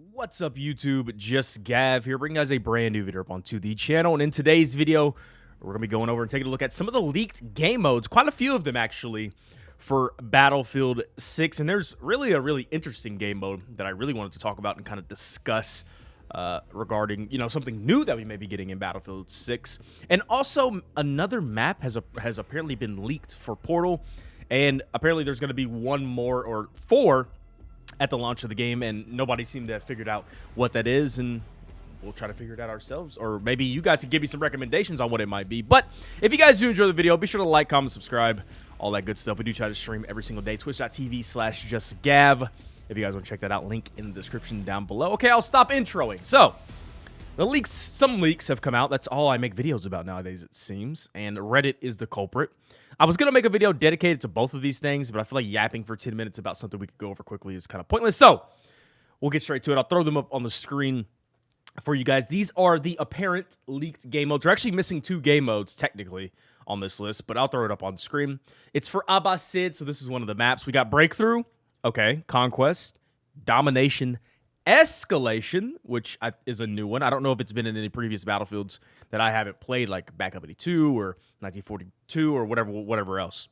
What's up, YouTube? JustGav here, bringing you guys a brand new video up onto the channel. And in today's video, we're going to be going over and taking a look at some of the leaked game modes, quite a few of them actually, for Battlefield 6. And there's really a really interesting game mode that I really wanted to talk about and kind of discuss regarding, something new that we may be getting in Battlefield 6. And also, another map has apparently been leaked for Portal. And apparently there's going to be one more, or four, at the launch of the game, and nobody seemed to have figured out what that is, and we'll try to figure it out ourselves, or maybe you guys can give me some recommendations on what it might be. But if you guys do enjoy the video, be sure to like, comment, subscribe, all that good stuff. We do try to stream every single day, twitch.tv/JustGav. If you guys want to check that out, link in the description down below. Okay, I'll stop introing. So, some leaks have come out. That's all I make videos about nowadays, it seems, and Reddit is the culprit. I was going to make a video dedicated to both of these things, but I feel like yapping for 10 minutes about something we could go over quickly is kind of pointless. So, we'll get straight to it. I'll throw them up on the screen for you guys. These are the apparent leaked game modes. We're actually missing two game modes, technically, on this list, but I'll throw it up on the screen. It's for Abbasid, so this is one of the maps. We got Breakthrough, okay, Conquest, Domination, Escalation, which is a new one. I don't know if it's been in any previous Battlefields that I haven't played, like Backup 82 or 1942 or whatever else.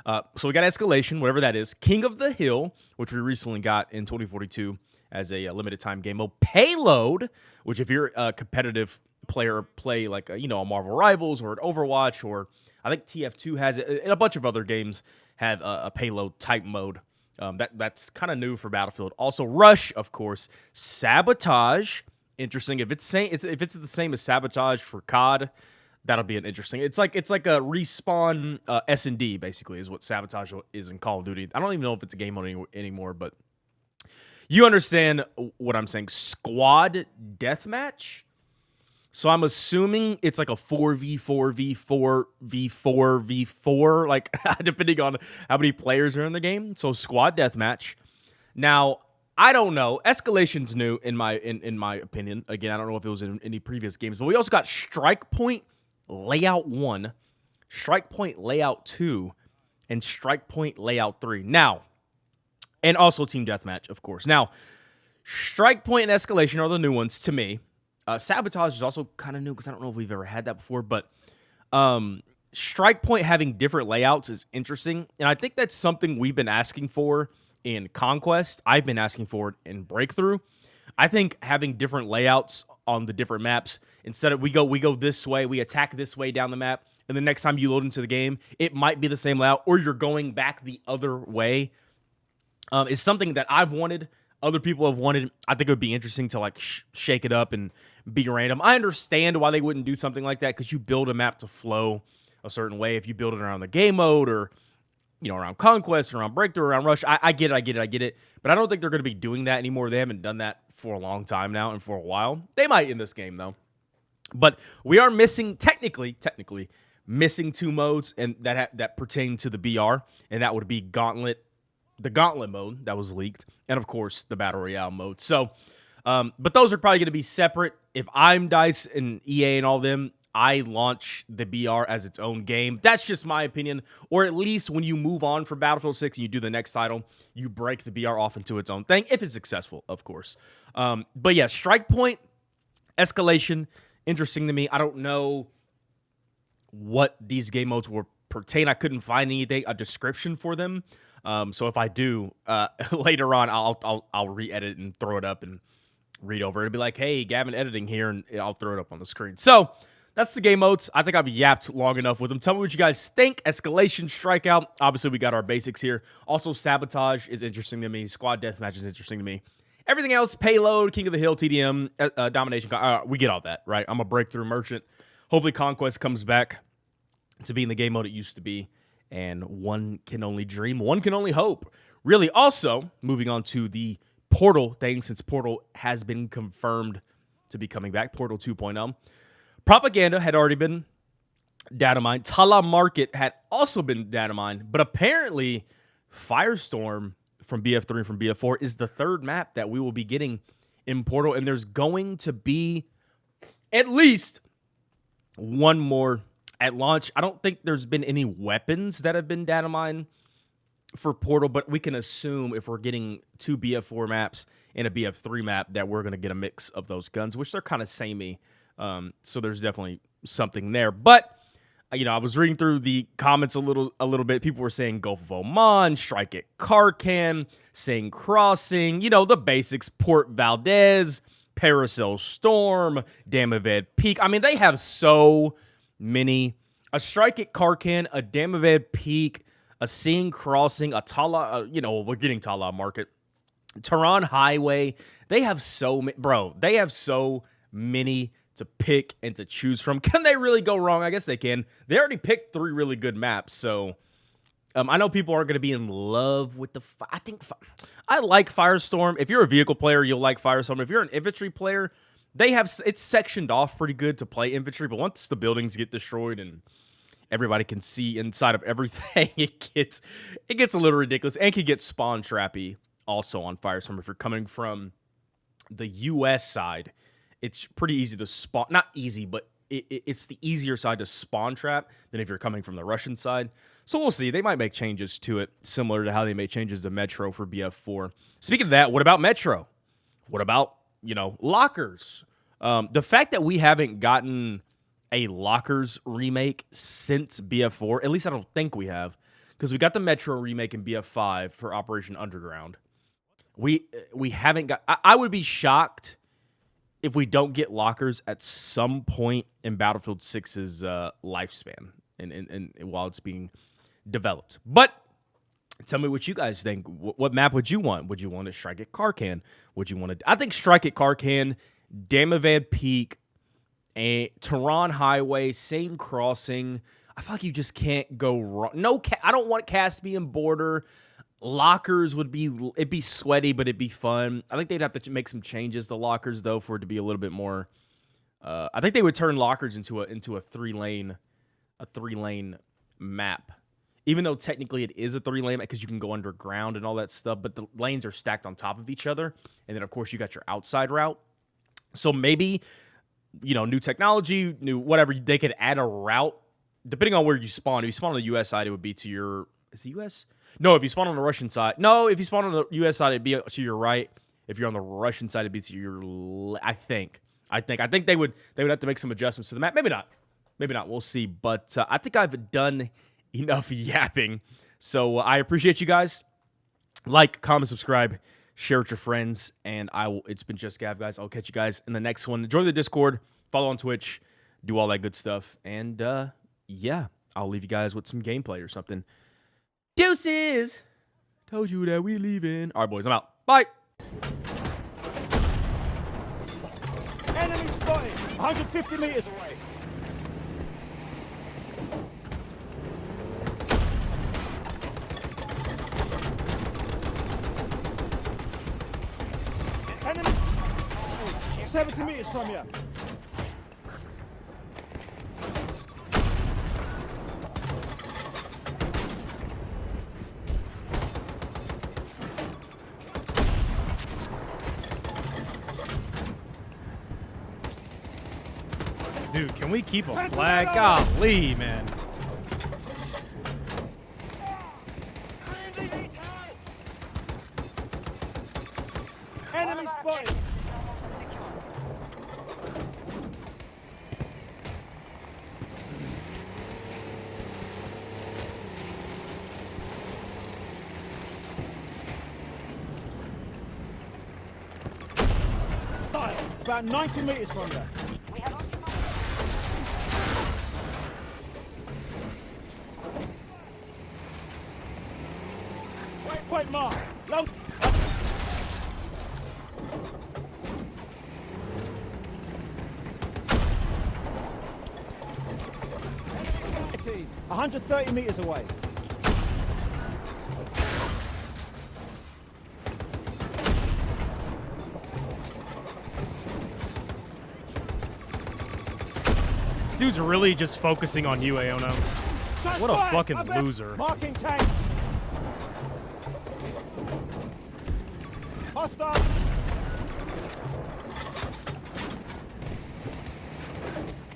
So we got Escalation, whatever that is. King of the Hill, which we recently got in 2042 as a limited time game mode. Payload, which if you're a competitive player, play like a Marvel Rivals or an Overwatch, or I think TF2 has it, and a bunch of other games have a payload type mode. That's kind of new for Battlefield. Also, Rush, of course. Sabotage, interesting. If it's the same as Sabotage for COD, that'll be an interesting. It's like a respawn S&D basically is what Sabotage is in Call of Duty. I don't even know if it's a game mode anymore, but you understand what I'm saying. Squad deathmatch. So I'm assuming it's like a 4v4v4v4v4, like depending on how many players are in the game. So squad deathmatch. Now, I don't know. Escalation's new in my opinion. Again, I don't know if it was in any previous games, but we also got Strike Point Layout 1, Strike Point Layout 2, and Strike Point Layout 3. Now, and also Team Deathmatch, of course. Now, Strike Point and Escalation are the new ones to me. Sabotage is also kind of new because I don't know if we've ever had that before, but Strike Point having different layouts is interesting, and I think that's something we've been asking for in Conquest. I've been asking for it in Breakthrough. I think having different layouts on the different maps, instead of we go this way, we attack this way down the map, and the next time you load into the game, it might be the same layout, or you're going back the other way, is something that I've wanted. Other people have wanted. I think it would be interesting to like shake it up and be random. I understand why they wouldn't do something like that because you build a map to flow a certain way. If you build it around the game mode or around Conquest, or around Breakthrough, around Rush, I get it. But I don't think they're going to be doing that anymore. They haven't done that for a long time now and for a while. They might in this game though. But we are missing technically missing two modes and that pertain to the BR, and that would be the Gauntlet mode that was leaked, and of course the Battle Royale mode. So, but those are probably going to be separate. If I'm DICE and EA and all them, I launch the BR as its own game. That's just my opinion. Or at least when you move on from Battlefield 6 and you do the next title, you break the BR off into its own thing, if it's successful, of course. But yeah, Strike Point, Escalation, interesting to me. I don't know what these game modes will pertain. I couldn't find a description for them. So if I do, later on, I'll re-edit and throw it up and read over it. It'll be like, hey, Gavin editing here, and I'll throw it up on the screen. So that's the game modes. I think I've yapped long enough with them. Tell me what you guys think. Escalation, Strikeout. Obviously, we got our basics here. Also, Sabotage is interesting to me. Squad Deathmatch is interesting to me. Everything else, Payload, King of the Hill, TDM, Domination, we get all that, right? I'm a Breakthrough merchant. Hopefully, Conquest comes back to being the game mode it used to be. And one can only dream, one can only hope. Really, also, moving on to the Portal thing, since Portal has been confirmed to be coming back, Portal 2.0. Propaganda had already been data mined. Tala Market had also been data mined. But apparently, Firestorm from BF3 and from BF4 is the third map that we will be getting in Portal. And there's going to be at least one more at launch. I don't think there's been any weapons that have been data mined for Portal, but we can assume if we're getting 2 BF4 maps and a BF3 map that we're going to get a mix of those guns, which they're kind of samey. So there's definitely something there. But, you know, I was reading through the comments a little bit. People were saying Gulf of Oman, Strike at Karkan, saying Crossing, you know, the basics, Port Valdez, Paracel Storm, Damaved Peak. I mean, they have so many. A Strike at Karkan, a Damaved Peak, a Seeing Crossing, a Tala, you know, we're getting Tala Market, Tehran Highway. They have so many, bro, they have so many to pick and to choose from. Can they really go wrong? I guess they can. They already picked 3 really good maps, so I know people aren't going to be in love with the... I like Firestorm. If you're a vehicle player, you'll like Firestorm. If you're an infantry player, it's sectioned off pretty good to play infantry, but once the buildings get destroyed and everybody can see inside of everything, it gets a little ridiculous and can get spawn trappy also on Firestorm. If you're coming from the US side, it's pretty easy to spawn. Not easy, but it's the easier side to spawn trap than if you're coming from the Russian side. So we'll see. They might make changes to it, similar to how they made changes to Metro for BF4. Speaking of that, what about Metro? What about, you know, lockers? The fact that we haven't gotten a lockers remake since BF4, at least I don't think we have, because we got the Metro remake in BF5 for Operation Underground. We haven't got... I would be shocked if we don't get lockers at some point in Battlefield 6's lifespan and while it's being developed. But tell me what you guys think. What map would you want? Would you want to Strike at Karkan? Would you want to... I think Strike at Karkan, Damaved Peak, and Tehran Highway, Same Crossing. I feel like you just can't go wrong. No, I don't want Caspian Border. Lockers would be... It'd be sweaty, but it'd be fun. I think they'd have to make some changes to lockers, though, for it to be a little bit more... I think they would turn lockers into a 3-lane map. Even though technically it is a 3-lane map because you can go underground and all that stuff, but the lanes are stacked on top of each other. And then, of course, you got your outside route. So maybe, you know, new technology, new whatever, they could add a route depending on where you spawn. If you spawn on the U.S. side, it would be to your... Is the U.S.? No, if you spawn on the Russian side. No, if you spawn on the U.S. side, it'd be to your right. If you're on the Russian side, it'd be to your... I think they would have to make some adjustments to the map. Maybe not. Maybe not. We'll see. But I think I've done enough yapping. So I appreciate you guys. Like, comment, subscribe, share with your friends. And it's been JustGav, guys. I'll catch you guys in the next one. Join the Discord. Follow on Twitch. Do all that good stuff. And yeah, I'll leave you guys with some gameplay or something. Deuces! Told you that we leaving. All right, boys. I'm out. Bye. Enemy spotted! 150 meters away. Enemy 70 meters from you. Dude, can we keep a flag? Golly, man. Enemy spotted! About 90 meters from there. Point mark. Long. Enemy 130 meters away. This dude's really just focusing on you, Aono. What a fucking loser. Marking tank. Hostile.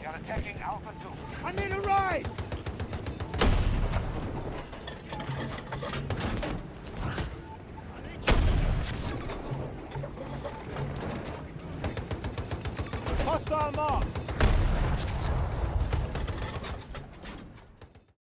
You're attacking Alpha 2. I need a ride. Hostile mark.